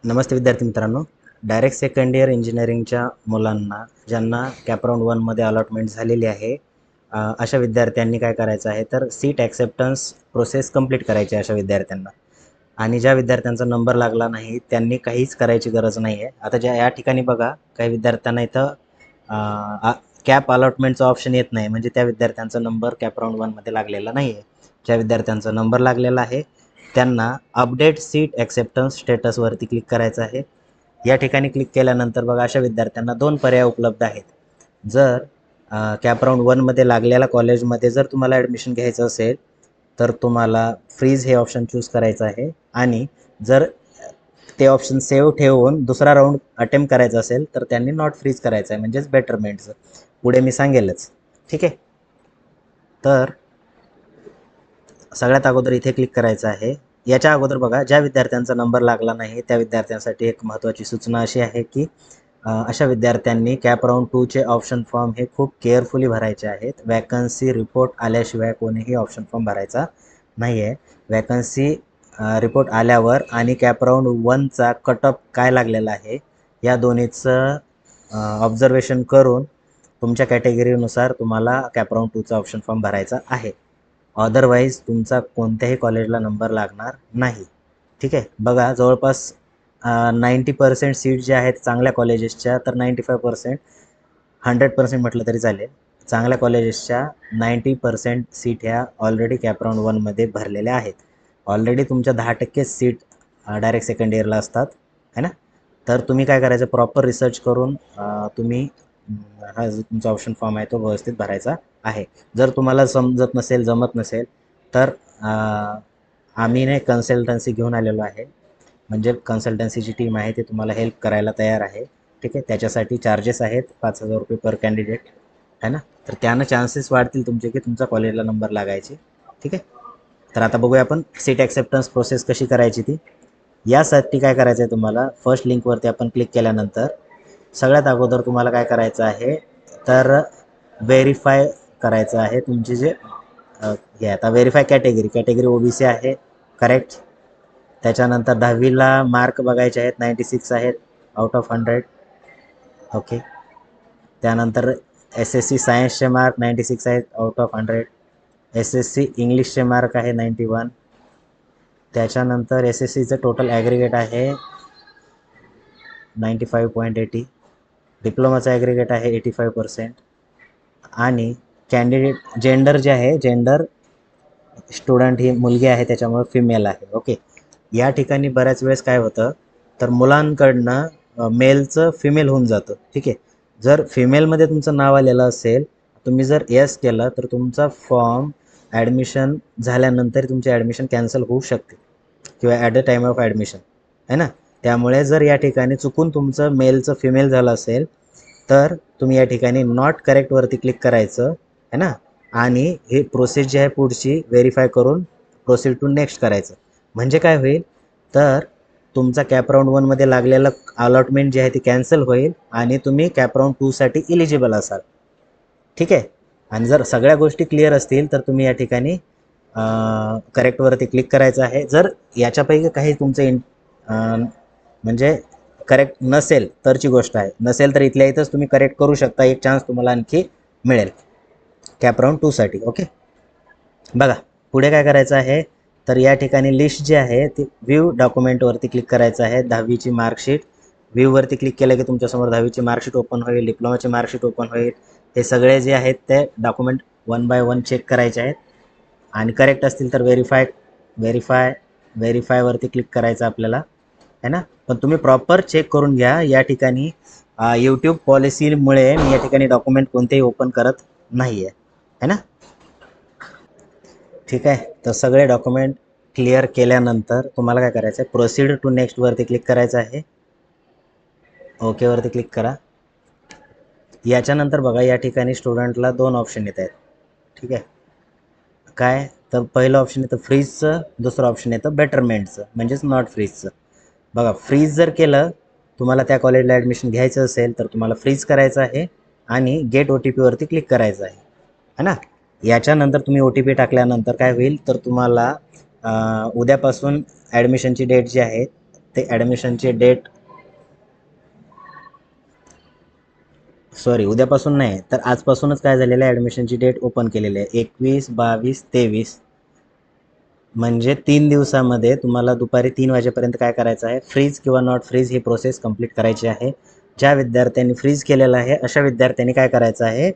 नमस्ते विद्यार्थी मित्रांनो. Direct second year इंजिनिअरिंगच्या मुलांना ज्यांना कॅपराऊंड 1मध्ये अलॉटमेंट झालेली आहे, अशा विद्यार्थ्यांनी काय करायचं आहे, तर सीट ॲक्सेप्टन्स प्रोसेस कंप्लीट करायची आहे अशा विद्यार्थ्यांना. आणि ज्या विद्यार्थ्यांचा नंबर लागला नाही त्यांनी काहीच करायची गरज नाही आहे. आता या ठिकाणी बघा, काही विद्यार्थ्यांना इथं कॅप अलॉटमेंटचा ऑप्शन येत नाही, म्हणजे त्या विद्यार्थ्यांचा नंबर कॅपराऊंड 1मध्ये लागलेला नाही आहे. ज्या विद्यार्थ्यांचा नंबर लागलेला आहे त्यांना अपडेट सीट ॲक्सेप्टन्स स्टेटसवरती क्लिक करायचं आहे. या ठिकाणी क्लिक केल्यानंतर बघा, अशा विद्यार्थ्यांना 2 पर्याय उपलब्ध आहेत. जर कॅपराऊंड 1मध्ये लागलेल्या कॉलेजमध्ये जर तुम्हाला ॲडमिशन घ्यायचं असेल तर तुम्हाला फ्रीज हे ऑप्शन चूज करायचं आहे. आणि जर ते ऑप्शन सेव्ह ठेवून दुसरा राऊंड अटेम्प्ट करायचा असेल तर त्यांनी नॉट फ्रीज करायचं आहे, म्हणजेच बेटरमेंटचं. पुढे मी सांगेलच. ठीक आहे. तर सगळ्यात अगोदर इथे क्लिक करायचं आहे. याच्या अगोदर बघा, ज्या विद्यार्थ्यांचा नंबर लागला नाही त्या विद्यार्थ्यांसाठी एक महत्त्वाची सूचना अशी आहे की अशा विद्यार्थ्यांनी कॅपराऊंड 2चे ऑप्शन फॉर्म हे खूप केअरफुली भरायचे आहेत. वॅकन्सी रिपोर्ट आल्याशिवाय कोणीही ऑप्शन फॉर्म भरायचा नाही आहे. वॅकन्सी रिपोर्ट आल्यावर आणि कॅपराऊंड 1चा कटअप काय लागलेला आहे या दोन्हीचं ऑब्झर्वेशन करून तुमच्या कॅटेगरीनुसार तुम्हाला कॅपराऊंड 2चा ऑप्शन फॉर्म भरायचा आहे. अदरवाईज तुमचा कोणत्याही कॉलेजला नंबर लागणार नाही. ठीक आहे. बघा, जवळपास 90% सीट ज्या आहेत चांगल्या कॉलेजेसच्या, तर 95% 100% म्हटलं तरी चालेल, चांगल्या कॉलेजेसच्या 90% सीट ह्या ऑलरेडी कॅपराऊंड 1मध्ये भरलेल्या आहेत. ऑलरेडी तुमच्या 10% सीट डायरेक्ट सेकंड इयरला असतात, है ना. तर तुम्ही काय करायचं, प्रॉपर रिसर्च करून तुम्ही हा जो तुमचा ऑप्शन फॉर्म आहे तो व्यवस्थित भरायचा आहे. जर तुम्हाला समजत नसेल, जमत नसेल, तर आम्ही ने कन्सल्टन्सी घेऊन आलेलो आहे. म्हणजे कन्सल्टन्सीची टीम आहे, ती तुम्हाला हेल्प करायला तयार आहे. ठीक आहे. त्याच्यासाठी चार्जेस आहेत ₹5,000 पर कॅन्डिडेट, है ना. तर त्यानं चान्सेस वाढतील तुमचे की तुमचा कॉलेजला नंबर लागायचे. ठीक आहे. तर आता बघूया आपण सीट ॲक्सेप्टन्स प्रोसेस कशी करायची ती. यासाठी काय करायचं आहे, तुम्हाला फर्स्ट लिंकवरती आपण क्लिक केल्यानंतर सगळ्यात अगोदर तुम्हाला काय करायचं आहे, तर व्हेरीफाय करायचं आहे तुमचे जे हे आता व्हेरीफाय कॅटेगरी OBC आहे, करेक्ट. त्याच्यानंतर 10वीला मार्क बघायचे आहेत, 96 आहेत आउट ऑफ 100. ओके. त्यानंतर SSC सायन्सचे मार्क 96 आहेत आउट ऑफ 100. SSC इंग्लिशचे मार्क आहे 91. त्याच्यानंतर SSCचं टोटल ॲग्रिगेट आहे 95.80. डिप्लोमाचा ॲग्रिगेट आहे 85%. आणि कॅन्डिडेट जेंडर जे आहे, जेंडर स्टुडंट ही मुलगी आहे त्याच्यामुळे फिमेल आहे. ओके. या ठिकाणी बऱ्याच वेळेस काय होतं, तर मुलांकडनं मेलचं फिमेल होऊन जातं. ठीक आहे. जर फिमेलमध्ये तुमचं नाव आलेलं असेल, तुम्ही जर येस केलं तर तुमचा फॉर्म ॲडमिशन झाल्यानंतर तुमची ॲडमिशन कॅन्सल होऊ शकते किंवा at the time of admission, है ना. त्यामुळे जर या ठिकाणी चुकून तुमचं मेलचं फिमेल झालं असेल तर तुम्ही या ठिकाणी नॉट करेक्टवरती क्लिक करायचं, है ना. आणि हे प्रोसेस जी आहे पुढची व्हेरीफाय करून प्रोसीड टू नेक्स्ट करायचं. म्हणजे काय होईल, तर तुमचा कॅपराऊंड 1मध्ये लागलेलं अलॉटमेंट जी आहे ती कॅन्सल होईल आणि तुम्ही कॅपराऊंड 2साठी इलिजिबल असाल. ठीक आहे. आणि जर सगळ्या गोष्टी क्लिअर असतील तर तुम्ही या ठिकाणी करेक्टवरती क्लिक करायचं आहे. जर याच्यापैकी काही तुमचं म्हणजे करेक्ट नसेल तरची गोष्ट आहे, नसेल तर इथल्या इथंच तुम्ही करेक्ट करू शकता. एक चान्स तुम्हाला आणखी मिळेल कॅपराऊंड 2साठी. ओके. बघा, पुढे काय करायचं आहे, तर या ठिकाणी लिस्ट जी आहे ती व्ह्यू डॉक्युमेंटवरती क्लिक करायचं आहे. 10वीची मार्कशीट व्ह्यूवरती क्लिक केलं की तुमच्यासमोर 10वीची मार्कशीट ओपन होईल, डिप्लोमाची मार्कशीट ओपन होईल. हे सगळे जे आहेत ते डॉक्युमेंट 1 बाय 1 चेक करायचे आहेत आणि करेक्ट असतील तर व्हेरीफायवरती क्लिक करायचं आपल्याला, है ना. पण तुम्ही प्रॉपर चेक करून घ्या. या ठिकाणी यूट्यूब पॉलिसीमुळे मी या ठिकाणी डॉक्युमेंट कोणतेही ओपन करत नाही आहे, है ना. ठीक आहे. तर सगळे डॉक्युमेंट क्लिअर केल्यानंतर तुम्हाला काय करायचं आहे, प्रोसीड टू नेक्स्टवरती क्लिक करायचं आहे. ओकेवरती क्लिक करा. याच्यानंतर बघा, या ठिकाणी स्टुडंटला 2 ऑप्शन येत आहेत. ठीक आहे. काय, तर पहिलं ऑप्शन येतं फ्रीजचं, दुसरं ऑप्शन येतं बेटरमेंटचं, म्हणजेच नॉट फ्रीजचं. बघा, फ्रीज जर केलं, तुम्हाला त्या कॉलेजला ॲडमिशन घ्यायचं असेल तर तुम्हाला फ्रीज करायचं आहे आणि गेट OTPवरती क्लिक करायचं आहे, है ना. याच्यानंतर तुम्ही OTP टाकल्यानंतर काय होईल, तर तुम्हाला उद्यापासून ॲडमिशनची डेट जी आहे ते ॲडमिशनची डेट, सॉरी उद्यापासून नाही तर आजपासूनच काय झालेलं आहे, ॲडमिशनची डेट ओपन केलेली आहे 21, 22, 23, म्हणजे 3 दिवसामध्ये तुम्हाला दुपारी 3 वाजेपर्यंत काय करायचं आहे, फ्रीज किंवा नॉट फ्रीज ही प्रोसेस कंप्लीट करायची आहे. ज्या विद्यार्थ्यांनी फ्रीज केलेलं आहे अशा विद्यार्थ्यांनी काय करायचं आहे,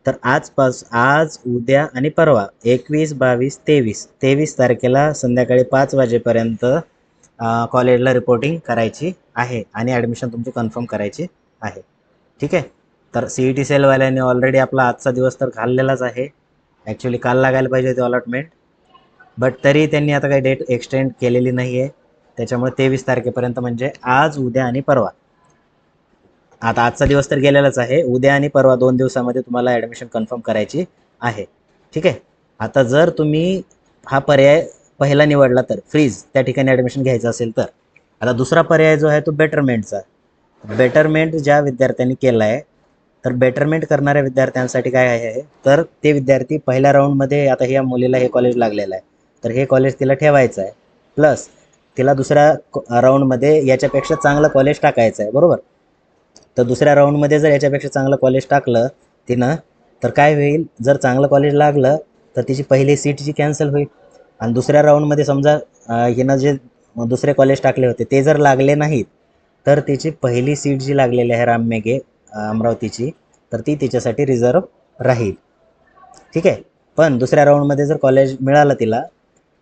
तर आज, उद्या आणि परवा 21, 22, 23 तारखेला संध्याकाळी 5 वाजेपर्यंत कॉलेजला रिपोर्टिंग करायची आहे आणि ॲडमिशन तुमची कन्फर्म करायची आहे. ठीक आहे. तर CET सेलवाल्यांनी ऑलरेडी आपला आजचा दिवस तर घाललेलाच आहे. ॲक्च्युली काल लागायला पाहिजे होती अलॉटमेंट, बट तरी त्यांनी आता काही डेट एक्सटेंड केलेली नाही आहे. त्याच्यामुळे 23 तारखेपर्यंत म्हणजे आज, उद्या आणि परवा. आता आजचा दिवस तर गेलेलाच आहे. उद्या आणि परवा 2 दिवसामध्ये तुम्हाला ॲडमिशन कन्फर्म करायची आहे. ठीक आहे. आता जर तुम्ही हा पर्याय पहिला निवडला तर फ्रीज त्या ठिकाणी ॲडमिशन घ्यायचं असेल तर, आता दुसरा पर्याय जो आहे तो बेटरमेंटचा. बेटरमेंट ज्या विद्यार्थ्यांनी केला आहे, तर बेटरमेंट करणाऱ्या विद्यार्थ्यांसाठी काय आहे, तर ते विद्यार्थी पहिल्या राऊंडमध्ये, आता ह्या मुलीला हे कॉलेज लागलेलं आहे तर हे कॉलेज तिला ठेवायचं आहे, प्लस तिला दुसऱ्या राऊंडमध्ये याच्यापेक्षा चांगलं कॉलेज टाकायचं आहे, बरोबर. तर दुसऱ्या राऊंडमध्ये जर याच्यापेक्षा चांगलं कॉलेज टाकलं तिनं, तर काय होईल, जर चांगलं कॉलेज लागलं तर तिची पहिली सीट जी कॅन्सल होईल. आणि दुसऱ्या राऊंडमध्ये समजा हिनं जे दुसरे कॉलेज टाकले होते ते जर लागले नाहीत, तर तिची पहिली सीट जी लागलेली आहे राममेघे अमरावतीची, तर ती तिच्यासाठी रिझर्व राहील. ठीक आहे. पण दुसऱ्या राऊंडमध्ये जर कॉलेज मिळालं तिला,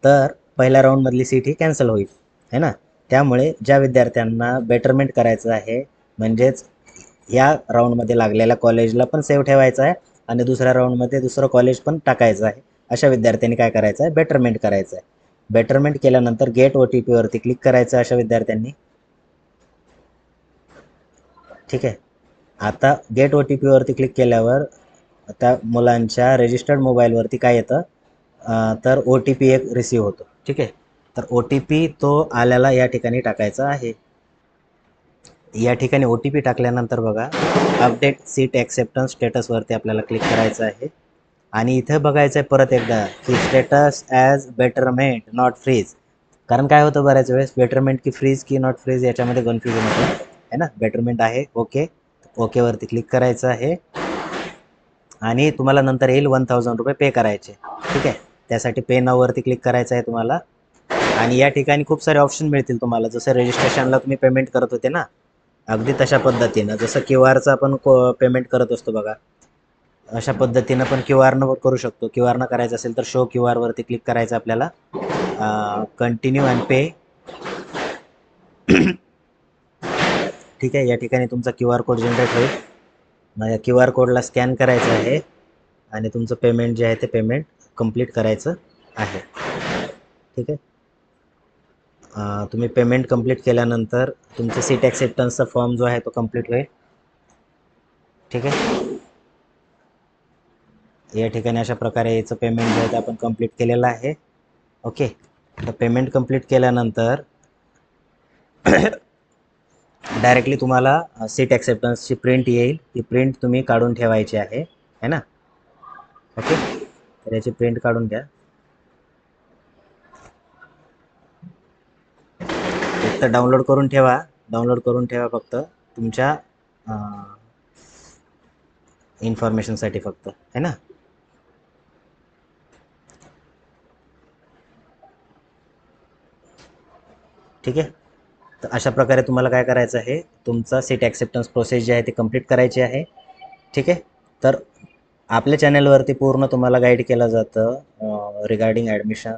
तर पहिल्या राऊंडमधली सीट ही कॅन्सल होईल, है ना. त्यामुळे ज्या विद्यार्थ्यांना बेटरमेंट करायचं आहे, म्हणजेच या राऊंडमध्ये लागलेल्या कॉलेजला पण सेव्ह ठेवायचं आहे आणि दुसऱ्या राऊंडमध्ये दुसरं कॉलेज पण टाकायचं आहे, अशा विद्यार्थ्यांनी काय करायचं आहे, बेटरमेंट करायचं आहे. बेटरमेंट केल्यानंतर गेट OTP वरती क्लिक करायचं अशा विद्यार्थ्यांनी. ठीक आहे. आता गेट OTP वरती क्लिक केल्यावर त्या मुलांच्या रजिस्टर्ड मोबाईलवरती काय येतं, तर OTP एक रिसीव होतो. ठीक आहे. तर OTP तो आल्याला या ठिकाणी टाकायचा आहे. या ठिकाणी OTP टाकल्यानंतर बघा, अपडेट सीट ॲक्सेप्टन्स स्टेटसवरती आपल्याला क्लिक करायचं आहे आणि इथं बघायचं आहे परत एकदा की status as betterment not freeze. कारण काय होतं बऱ्याच वेळेस, बेटरमेंट की फ्रीज की नॉट फ्रीज याच्यामध्ये कन्फ्युजन होतं, है ना. बेटरमेंट आहे, ओकेवरती क्लिक करायचं आहे आणि तुम्हाला नंतर येईल 1000 रुपये पे करायचे. ठीक आहे. त्यासाठी पे नाववरती क्लिक करायचं आहे तुम्हाला आणि या ठिकाणी खूप सारे ऑप्शन मिळतील तुम्हाला, जसं रजिस्ट्रेशनला तुम्ही पेमेंट करत होते ना, अगदी तशा पद्धतीनं, जसं QR आपण पेमेंट करत असतो बघा, अशा पद्धतीनं पण QR करू शकतो. QR करायचं असेल तर शो QR वरती क्लिक करायचं आपल्याला, कंटिन्यू अँड पे. ठीक आहे. या ठिकाणी तुमचा QR कोड जनरेट होईल. मग या QR कोडला स्कॅन करायचं आहे आणि तुमचं पेमेंट जे आहे ते पेमेंट कंप्लीट करायचं आहे. ठीक आहे. तुम्ही पेमेंट कंप्लीट केल्यानंतर तुमचं सीट ॲक्सेप्टन्सचा फॉर्म जो आहे तो कंप्लीट होईल. ठीक आहे. या ठिकाणी अशा प्रकारे याचं पेमेंट जे आहे ते आपण कंप्लीट केलेलं आहे. ओके. तर पेमेंट कंप्लीट केल्यानंतर डायरेक्टली तुम्हाला सीट ॲक्सेप्टन्सची प्रिंट येईल. ती प्रिंट तुम्ही काढून ठेवायची आहे, है ना. ओके. तर याची प्रिंट काढून घ्या. फक्त डाउनलोड करून ठेवा फक्त तुमच्या इन्फॉर्मेशनसाठी फक्त, है ना. ठीक आहे. तर अशा प्रकारे तुम्हाला काय करायचं आहे, तुमचा सीट ॲक्सेप्टन्स प्रोसेस जी आहे ती कंप्लीट करायची आहे. ठीक आहे. तर आपल्या चॅनलवरती पूर्ण तुम्हाला गाईड केलं जातं रिगार्डिंग ॲडमिशन.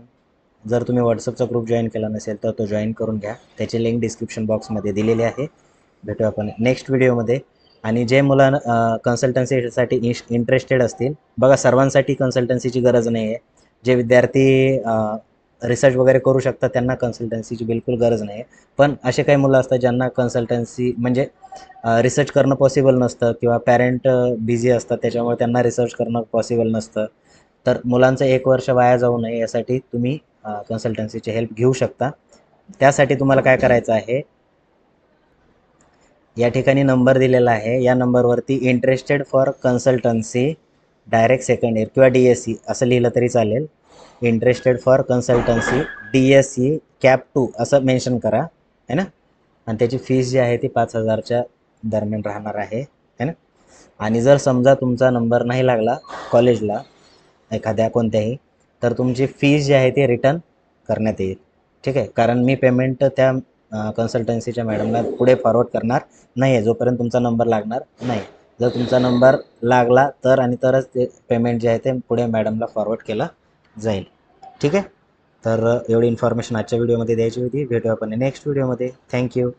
जर तुम्ही व्हॉट्सअपचा ग्रुप जॉईन केला नसेल तर तो जॉईन करून घ्या, त्याची लिंक डिस्क्रिप्शन बॉक्समध्ये दिलेली आहे. भेटू आपण नेक्स्ट व्हिडिओमध्ये. आणि जे मुलं कन्सल्टन्सीसाठी इंटरेस्टेड असतील, बघा सर्वांसाठी कन्सल्टन्सीची गरज नाही आहे. जे विद्यार्थी रिसर्च वगैरे करू शकतात त्यांना कन्सल्टन्सीची बिलकुल गरज नाही आहे. पण असे काही मुलं असतात ज्यांना कन्सल्टन्सी म्हणजे रिसर्च करणं पॉसिबल नसतं किंवा पॅरेंट बिझी असतात, त्याच्यामुळे त्यांना रिसर्च करणं पॉसिबल नसतं. तर मुलांचं 1 वर्ष वाया जाऊ नये यासाठी तुम्ही कन्सल्टन्सीची हेल्प घेऊ शकता. त्यासाठी तुम्हाला काय करायचं आहे, या ठिकाणी नंबर दिलेला आहे, या नंबरवरती interested for consultancy direct second year किंवा DSC असं लिहिलं तरी चालेल. Interested for consultancy DSC cap 2 असं मेन्शन करा, है ना. आणि त्याची फीस जी आहे ती 5,000च्या दरम्यान राहणार आहे है ना. आणि जर समजा तुमचा नंबर नाही लागला कॉलेजला एखाद्या कोणत्याही, तर तुमची फीस जी आहे ती रिटर्न करण्यात येईल. ठीक आहे. कारण मी पेमेंट त्या कन्सल्टन्सीच्या मॅडमला पुढे फॉरवर्ड करणार नाही आहे जोपर्यंत तुमचा नंबर लागणार नाही. जर तुमचा नंबर लागला तर आणि तरच ते पेमेंट जे आहे ते पुढे मॅडमला फॉरवर्ड केलं जाईल. ठीक आहे. तर एवढी इन्फॉर्मेशन आजच्या व्हिडिओमध्ये द्यायची होती. भेटू आपण नेक्स्ट व्हिडिओमध्ये. थँक्यू.